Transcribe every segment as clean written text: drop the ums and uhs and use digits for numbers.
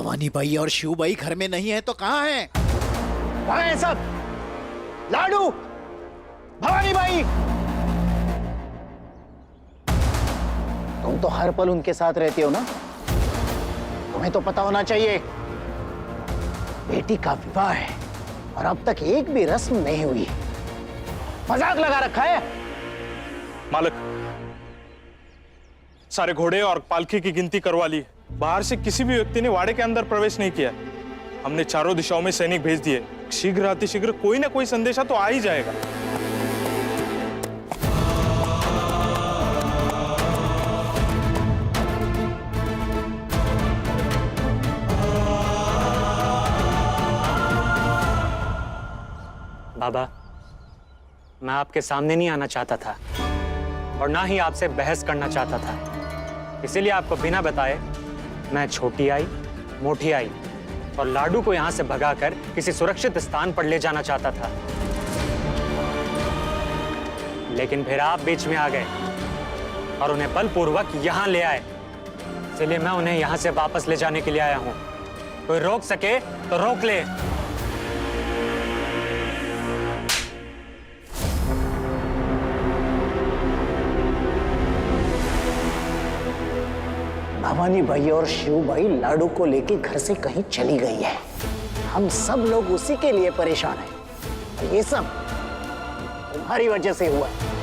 Bhavani by और Shiv by घर में नहीं है तो कहाँ है? कहाँ है सब? लाडू, भवानी बाई, तुम तो हर पल उनके साथ रहती हो ना, तुम्हें तो पता होना चाहिए। बेटी का विवाह है और अब तक एक भी रस्म नहीं हुई, मजाक लगा रखा है। मालिक, सारे घोड़े और पालकी की गिनती करवा ली। बाहर से किसी भी व्यक्ति ने वाड़े के अंदर प्रवेश नहीं किया। हमने चारों दिशाओं में सैनिक भेज दिए। शीघ्र अतिशीघ्र कोई ना कोई संदेशा तो आ ही जाएगा। बाबा, मैं आपके सामने नहीं आना चाहता था और ना ही आपसे बहस करना चाहता था। इसीलिए आपको बिना बताए मैं छोटी आई, मोटी आई और लाडू को यहां से भगाकर किसी सुरक्षित स्थान पर ले जाना चाहता था। लेकिन फिर आप बीच में आ गए और उन्हें बलपूर्वक यहां ले आए। इसलिए मैं उन्हें यहां से वापस ले जाने के लिए आया हूं। कोई रोक सके तो रोक ले। भवानी बाई और शिव बाई लाडू को लेके घर से कहीं चली गई है। हम सब लोग उसी के लिए परेशान हैं। ये सब तुम्हारी वजह से हुआ है।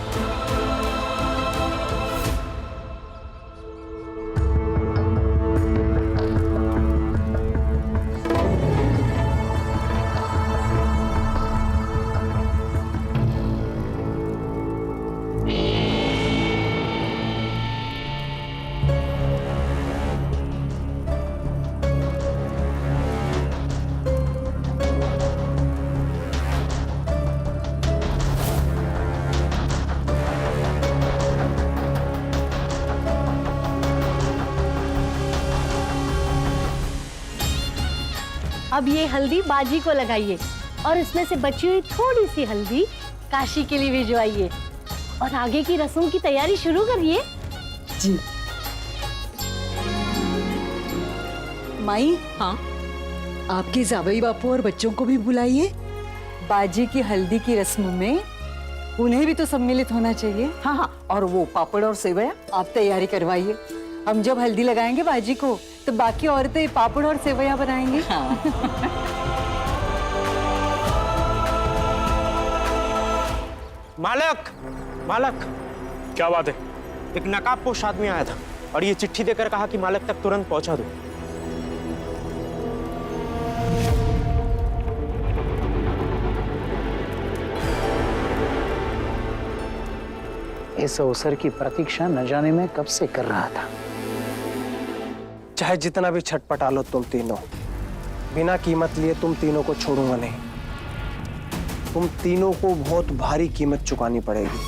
अब ये हल्दी बाजी को लगाइए और इसमें से बची हुई थोड़ी सी हल्दी काशी के लिए भिजवाइए और आगे की रस्मों की तैयारी शुरू करिए। जी माई, हाँ, आपके जावई बापू और बच्चों को भी बुलाइए। बाजी की हल्दी की रस्म में उन्हें भी तो सम्मिलित होना चाहिए। हाँ हाँ, और वो पापड़ और सेवया आप तैयारी करवाइए। हम जब हल्दी लगाएंगे बाजी को तो बाकी औरतें पापड़ और सेवया बनाएंगी। हाँ। मालक, मालक, क्या बात है? एक नकाबपोश आदमी आया था और ये चिट्ठी देकर कहा कि मालक तक तुरंत पहुंचा दो। इस अवसर की प्रतीक्षा न जाने में कब से कर रहा था। चाहे जितना भी छटपटा लो तुम तीनों, बिना कीमत लिए तुम तीनों को छोड़ूंगा नहीं। तुम तीनों को बहुत भारी कीमत चुकानी पड़ेगी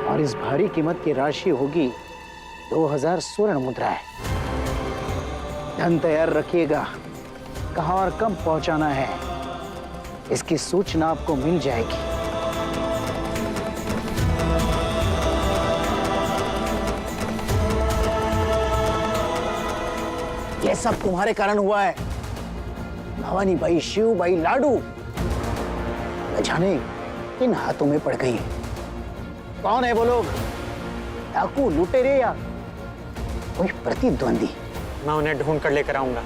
और इस भारी कीमत की राशि होगी 2000 स्वर्ण मुद्राएं। धन तैयार रखिएगा, कहां और कब पहुंचाना है इसकी सूचना आपको मिल जाएगी। यह सब तुम्हारे कारण हुआ है। भवानी बाई, शिव बाई, लाडू न जाने किन हाथों में पड़ गई। कौन है वो लोग? डाकू, लुटेरे या कोई प्रतिद्वंदी? मैं उन्हें ढूंढ कर लेकर आऊंगा।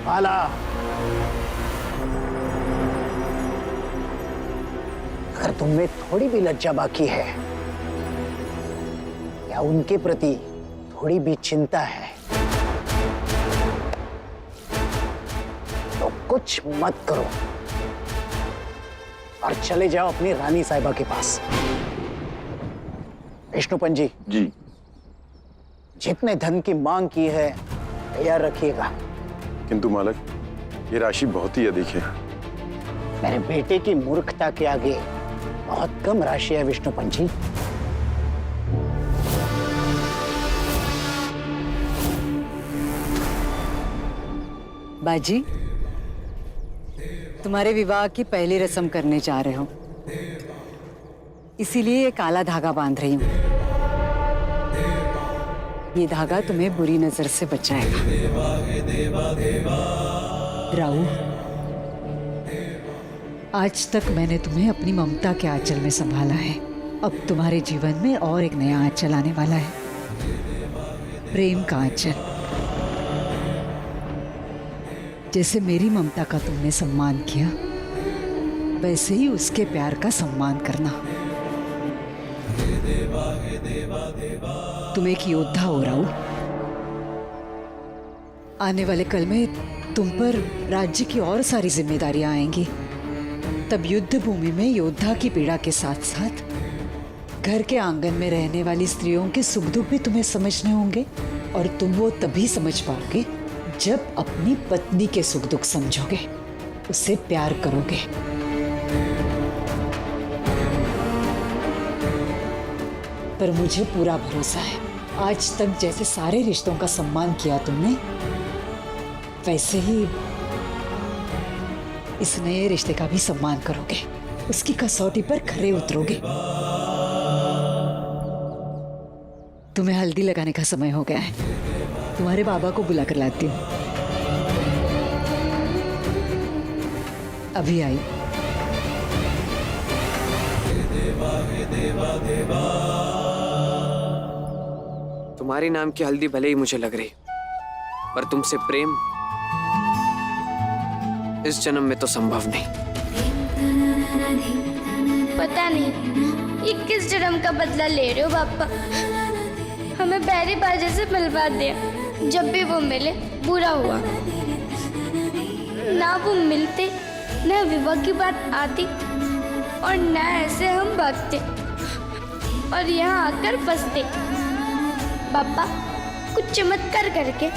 बाला, अगर तुम में थोड़ी भी लज्जा बाकी है या उनके प्रति थोड़ी भी चिंता है तो कुछ मत करो और चले जाओ अपनी रानी साहिबा के पास। विष्णुपंत जी, जितने धन की मांग की है तैयार रखिएगा। किंतु मालक, ये राशि बहुत ही अधिक है। मेरे बेटे की मूर्खता के आगे बहुत कम राशि है विष्णुपंत जी। बाजी, तुम्हारे विवाह की पहली रस्म करने जा रहे हो, इसीलिए ये काला धागा बांध रही हूं। ये धागा तुम्हें बुरी नजर से बचाएगा। राहु, आज तक मैंने तुम्हें अपनी ममता के आंचल में संभाला है। अब तुम्हारे जीवन में और एक नया आंचल आने वाला है, प्रेम का आंचल। जैसे मेरी ममता का तुमने सम्मान किया, वैसे ही उसके प्यार का सम्मान करना। तुम एक योद्धा हो राहु। आने वाले कल में तुम पर राज्य की और सारी जिम्मेदारियां आएंगी। तब युद्ध भूमि में योद्धा की पीड़ा के साथ साथ घर के आंगन में रहने वाली स्त्रियों के सुख दुख भी तुम्हें समझने होंगे, और तुम वो तभी समझ पाओगे जब अपनी पत्नी के सुख दुख समझोगे, उससे प्यार करोगे। पर मुझे पूरा भरोसा है, आज तक जैसे सारे रिश्तों का सम्मान किया तुमने, वैसे ही इस नए रिश्ते का भी सम्मान करोगे, उसकी कसौटी पर खरे उतरोगे। तुम्हें हल्दी लगाने का समय हो गया है, तुम्हारे बाबा को बुला कर लाती हूँ। अभी आई। तुम्हारे नाम की हल्दी भले ही मुझे लग रही, पर तुमसे प्रेम इस जन्म में तो संभव नहीं। पता नहीं ये किस जन्म का बदला ले रहे हो पापा। हमें बैरी बाजे से मिलवा दिया, जब भी वो मिले बुरा हुआ। ना वो मिलते, ना विवाह की बात आती, और ना ऐसे हम भागते और यहाँ आकर फंसते। पापा कुछ चमत्कार करके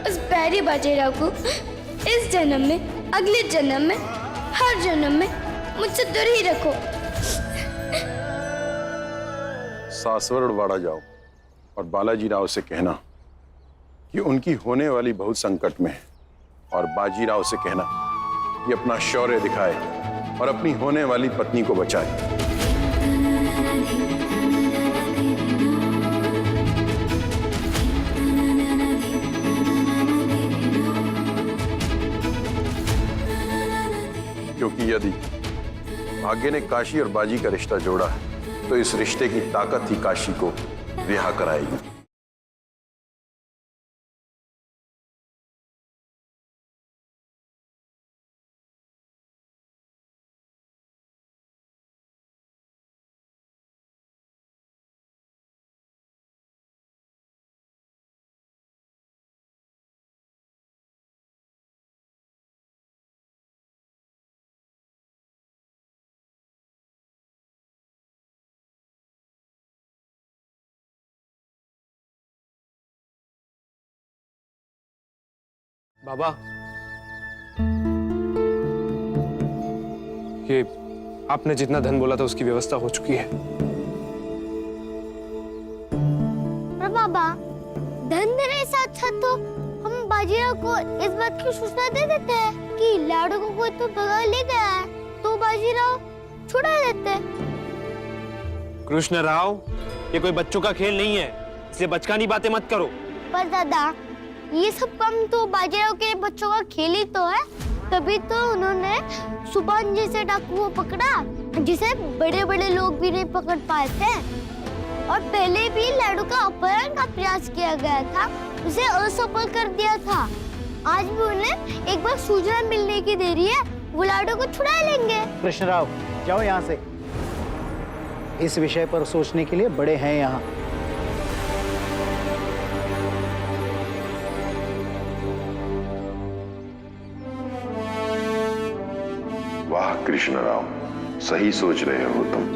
उस बैरी बाजेराव को इस जन्म में, अगले जन्म में, हर जन्म में मुझसे दूर ही रखो। सासवड़वाड़ा जाओ और बालाजी राव से कहना कि उनकी होने वाली बहू संकट में है, और बाजीराव से कहना कि अपना शौर्य दिखाए और अपनी होने वाली पत्नी को बचाए। क्योंकि यदि भाग्य ने काशी और बाजी का रिश्ता जोड़ा है, तो इस रिश्ते की ताकत ही काशी को रिहा कराएगी। बाबा, ये आपने जितना धन बोला था उसकी व्यवस्था हो चुकी है। पर बाबा, धन देने से अच्छा तो हम बाजीराव को इस बात की सूचना दे देते हैं कि लाडू को कोई तो भगा ले गया है, तो बाजीराव छुड़ा देते। कृष्ण राव, ये कोई बच्चों का खेल नहीं है, इसलिए बचकानी बातें मत करो। पर दादा, ये सब काम तो बाजीराव के बच्चों का खेल ही तो है। तभी तो उन्होंने सुभान जैसे डाकू को पकड़ा, जिसे बड़े बड़े लोग भी नहीं पकड़ पाए थे। और पहले भी लाडू का अपहरण का प्रयास किया गया था, उसे असफल कर दिया था। आज भी उन्हें एक बार सूचना मिलने की देरी है, वो लाडू को छुड़ा लेंगे। कृष्णराव, जाओ यहाँ से। इस विषय पर सोचने के लिए बड़े हैं यहाँ। वाह कृष्णराव, सही सोच रहे हो तुम।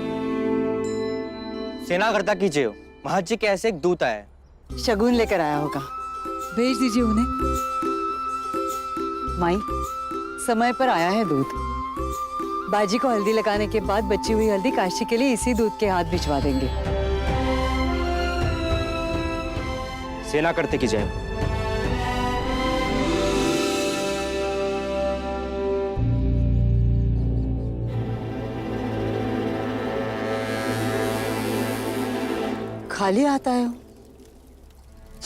सेनाकर्ता कीजिए, महाराज के ऐसे एक दूत आया है। शगुन लेकर आया होगा, भेज दीजिए उन्हें। माई, समय पर आया है दूत। बाजी को हल्दी लगाने के बाद बची हुई हल्दी काशी के लिए इसी दूत के हाथ भिजवा देंगे। सेनाकर्ता की जय। खाली आता है,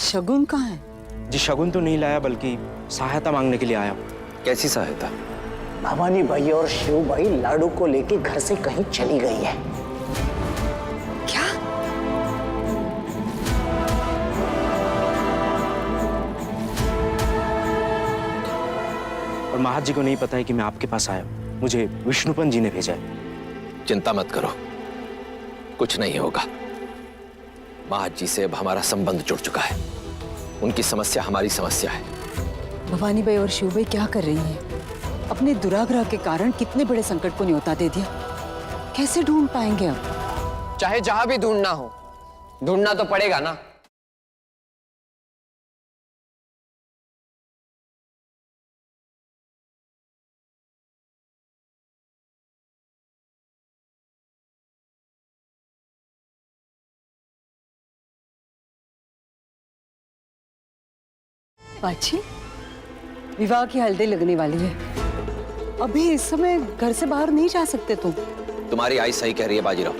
शगुन कहाँ है? जी शगुन तो नहीं लाया, बल्कि सहायता मांगने के लिए आया हूँ। कैसी सहायता? भवानी भाई और शिव भाई लाडू को लेके घर से कहीं चली गई है। क्या? और महाराज जी को नहीं पता है कि मैं आपके पास आया हूँ। मुझे विष्णुपन जी ने भेजा है। चिंता मत करो, कुछ नहीं होगा। महाराज जी से अब हमारा संबंध जुड़ चुका है। उनकी समस्या हमारी समस्या है। भवानी बाई और शिव बाई क्या कर रही हैं? अपने दुराग्रह के कारण कितने बड़े संकट को न्योता दे दिया। कैसे ढूंढ पाएंगे अब? चाहे जहां भी ढूंढना हो, ढूंढना तो पड़ेगा ना। बाजी, विवाह की हल्दी लगने वाली है। अभी इस समय घर से बाहर नहीं जा सकते तुम। तुम्हारी आई सही कह रही है बाजीराव।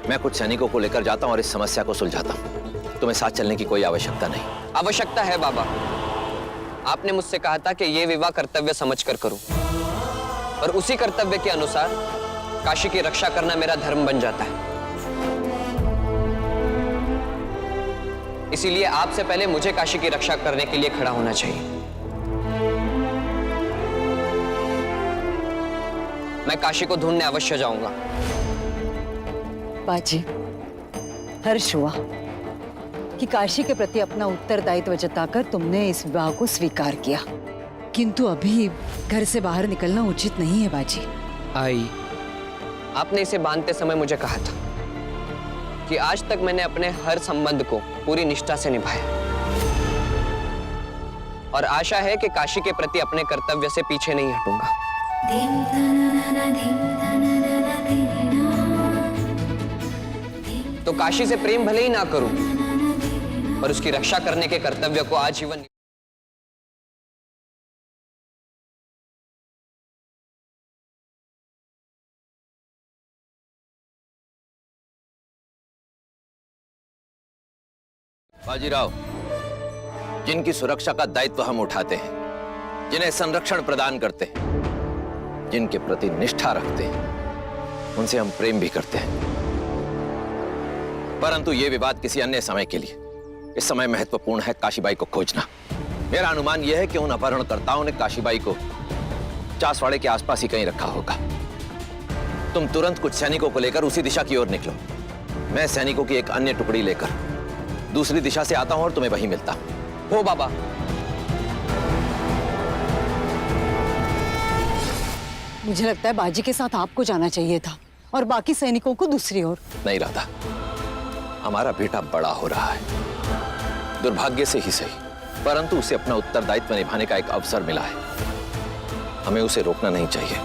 मैं कुछ सैनिकों को लेकर जाता हूँ और इस समस्या को सुलझाता हूँ। तुम्हें साथ चलने की कोई आवश्यकता नहीं। आवश्यकता है बाबा। आपने मुझसे कहा था कि ये विवाह कर्तव्य समझकर करूं, और उसी कर्तव्य के अनुसार काशी की रक्षा करना मेरा धर्म बन जाता है। इसीलिए आपसे पहले मुझे काशी की रक्षा करने के लिए खड़ा होना चाहिए। मैं काशी को ढूंढने अवश्य जाऊंगा। बाजी, हर्ष हुआ कि काशी के प्रति अपना उत्तरदायित्व जताकर तुमने इस विवाह को स्वीकार किया, किंतु अभी घर से बाहर निकलना उचित नहीं है बाजी। आई, आपने इसे बांधते समय मुझे कहा था कि आज तक मैंने अपने हर संबंध को पूरी निष्ठा से निभाया, और आशा है कि काशी के प्रति अपने कर्तव्य से पीछे नहीं हटूंगा। तो काशी से प्रेम भले ही ना करूं, पर उसकी रक्षा करने के कर्तव्य को आजीवन। बाजीराव, जिनकी सुरक्षा का दायित्व हम उठाते हैं, जिन्हें संरक्षण प्रदान करते हैं, जिनके प्रति निष्ठा रखते हैं, उनसे हम प्रेम भी करते हैं। परंतु यह विवाद किसी अन्य समय के लिए। इस समय महत्वपूर्ण है काशीबाई को खोजना। मेरा अनुमान यह है कि उन अपहरणकर्ताओं ने काशीबाई को चासवाड़े के आसपास ही कहीं रखा होगा। तुम तुरंत कुछ सैनिकों को लेकर उसी दिशा की ओर निकलो। मैं सैनिकों की एक अन्य टुकड़ी लेकर दूसरी दिशा से आता हूं और तुम्हें वहीं मिलता हूं। हो बाबा। मुझे लगता है बाजी के साथ आपको जाना चाहिए था और बाकी सैनिकों को दूसरी ओर। नहीं राधा, हमारा बेटा बड़ा हो रहा है, दुर्भाग्य से ही सही, परंतु उसे अपना उत्तरदायित्व निभाने का एक अवसर मिला है। हमें उसे रोकना नहीं चाहिए।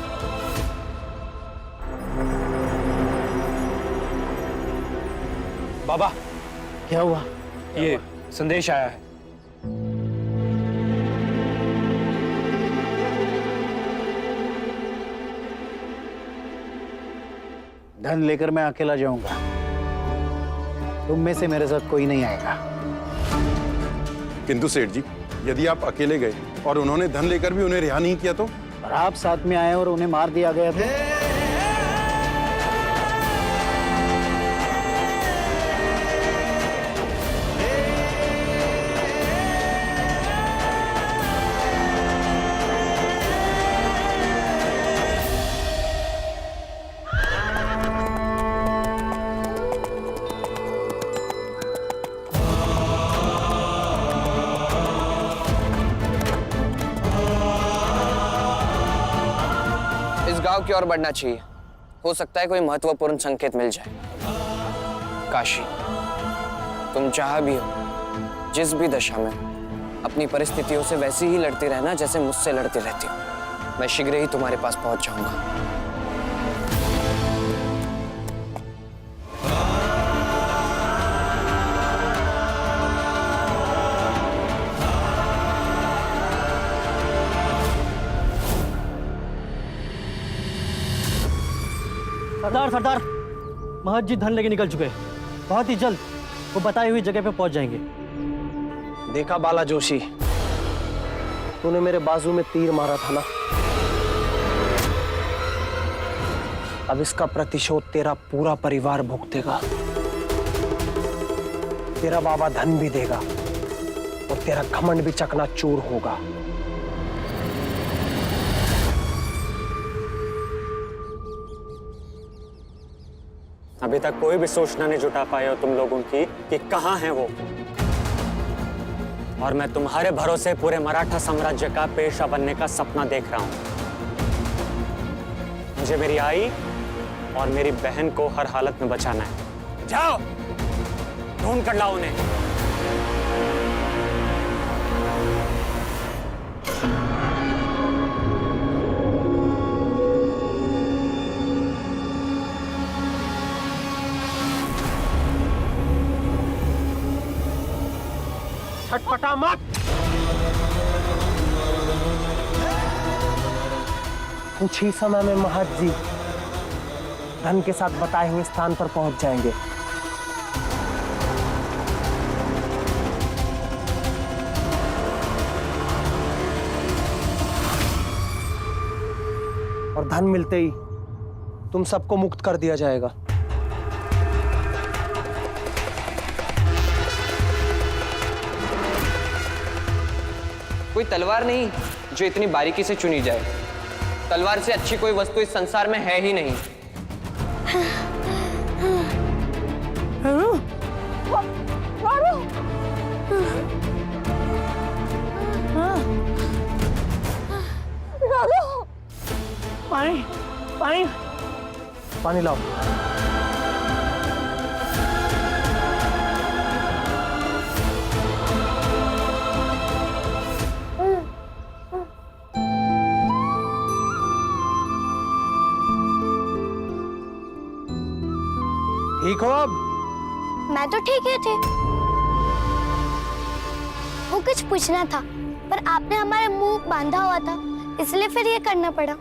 बाबा, क्या हुआ? ये संदेश आया है। धन लेकर मैं अकेला जाऊंगा। तुम में से मेरे साथ कोई नहीं आएगा। किंतु सेठ जी, यदि आप अकेले गए और उन्होंने धन लेकर भी उन्हें रिहा नहीं किया तो? और आप साथ में आए और उन्हें मार दिया गया तो? गांव की ओर बढ़ना चाहिए। हो सकता है कोई महत्वपूर्ण संकेत मिल जाए। काशी, तुम चाह भी हो, जिस भी दशा में, अपनी परिस्थितियों से वैसे ही लड़ती रहना जैसे मुझसे लड़ती रहती हो। मैं शीघ्र ही तुम्हारे पास पहुंच जाऊंगा। सरदार, महज जी धन लेके निकल चुके हैं। बहुत ही जल्द वो बताई हुई जगह पे पहुंच जाएंगे। देखा बाला जोशी, तूने मेरे बाजू में तीर मारा था ना, अब इसका प्रतिशोध तेरा पूरा परिवार भुगतेगा। तेरा बाबा धन भी देगा और तेरा घमंड भी चकनाचूर होगा। अभी तक कोई भी सूचना नहीं जुटा पाए हो तुम लोगों की कि कहां है वो, और मैं तुम्हारे भरोसे पूरे मराठा साम्राज्य का पेशवा बनने का सपना देख रहा हूं। मुझे मेरी आई और मेरी बहन को हर हालत में बचाना है। जाओ, ढूंढ कर लाओ उन्हें। छटपटा मत। कुछ ही समय में महत जी धन के साथ बताए हुए स्थान पर पहुंच जाएंगे। और धन मिलते ही तुम सबको मुक्त कर दिया जाएगा। कोई तलवार नहीं जो इतनी बारीकी से चुनी जाए। तलवार से अच्छी कोई वस्तु इस संसार में है ही नहीं। पानी पानी पानी लाओ। ठीक हो अब? मैं तो ठीक ही थी। वो कुछ पूछना था पर आपने हमारे मुंह बांधा हुआ था, इसलिए फिर ये करना पड़ा।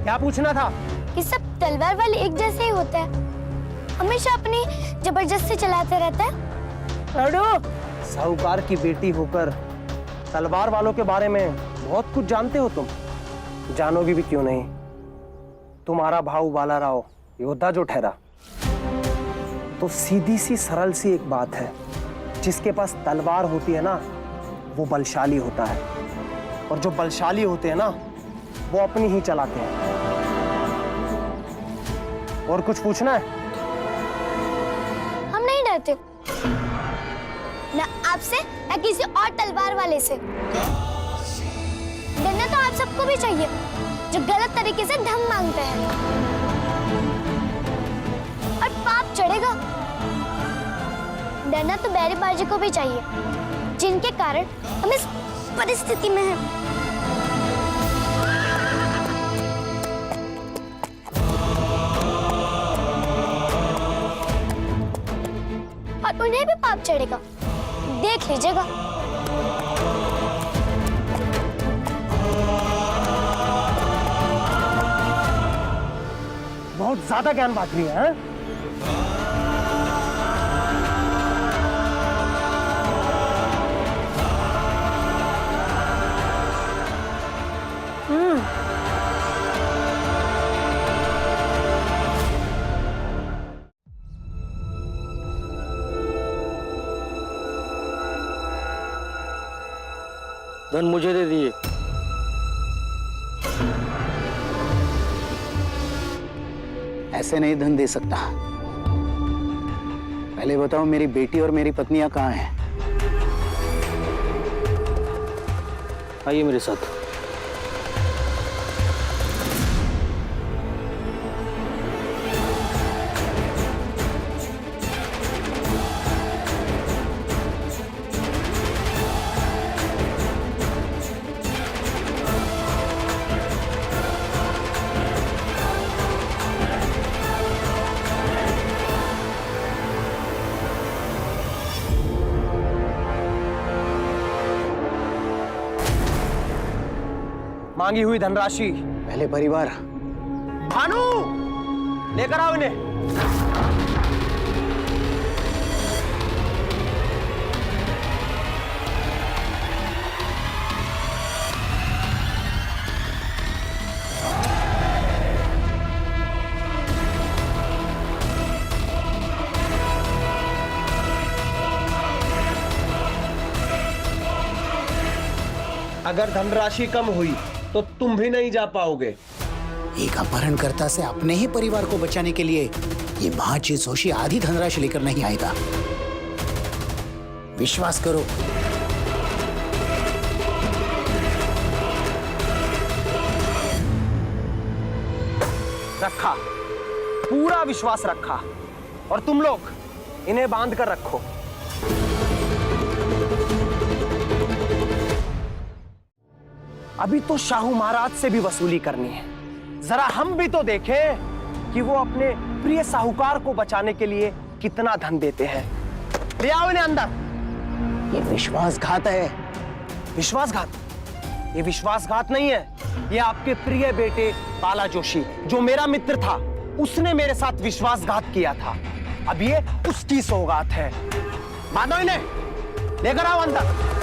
क्या पूछना था? कि सब तलवार वाले एक जैसे ही होते हैं, हमेशा अपनी जबरदस्ती चलाते रहते हैं। साहूकार की बेटी होकर तलवार वालों के बारे में बहुत कुछ जानते हो तुम। जानोगी भी क्यों नहीं। तुम्हारा भाऊ बालाराव योद्धा जो ठहरा, तो सीधी सी सरल सी एक बात है, जिसके पास तलवार होती है ना वो बलशाली होता है, और जो बलशाली होते हैं ना वो अपनी ही चलाते हैं। और कुछ पूछना है? हम नहीं डरते, ना आपसे ना किसी और तलवार वाले से। डरना तो आप सबको भी चाहिए जो गलत तरीके से धन मांगते हैं, और पाप चढ़ेगा। डरना तो बैरी बाजी को भी चाहिए, जिनके कारण हम इस परिस्थिति में हैं। और उन्हें भी पाप चढ़ेगा, देख लीजिएगा। बहुत ज्यादा ज्ञान बांट रही है। धन मुझे दे दिए। ऐसे नहीं धन दे सकता। पहले बताओ मेरी बेटी और मेरी पत्नियां कहाँ हैं? आइए मेरे साथ। मांगी हुई धनराशि पहले परिवार। भानु, लेकर आओ इन्हें। अगर धनराशि कम हुई तो तुम भी नहीं जा पाओगे। एक अपहरणकर्ता से अपने ही परिवार को बचाने के लिए ये महाजी जोशी आधी धनराशि लेकर नहीं आएगा। विश्वास करो। रखा, पूरा विश्वास रखा। और तुम लोग इन्हें बांध कर रखो। अभी तो शाहू महाराज से भी वसूली करनी है। जरा हम भी तो देखें कि वो अपने प्रिय साहूकार को बचाने के लिए कितना धन देते हैं। ले आओ इन्हें अंदर। ये विश्वासघात है। विश्वासघात? ये विश्वासघात नहीं है, ये आपके प्रिय बेटे बाला जोशी, जो मेरा मित्र था, उसने मेरे साथ विश्वासघात किया था। अब ये उसकी सौगात है। बांधो इन्हें, लेकर आओ अंदर।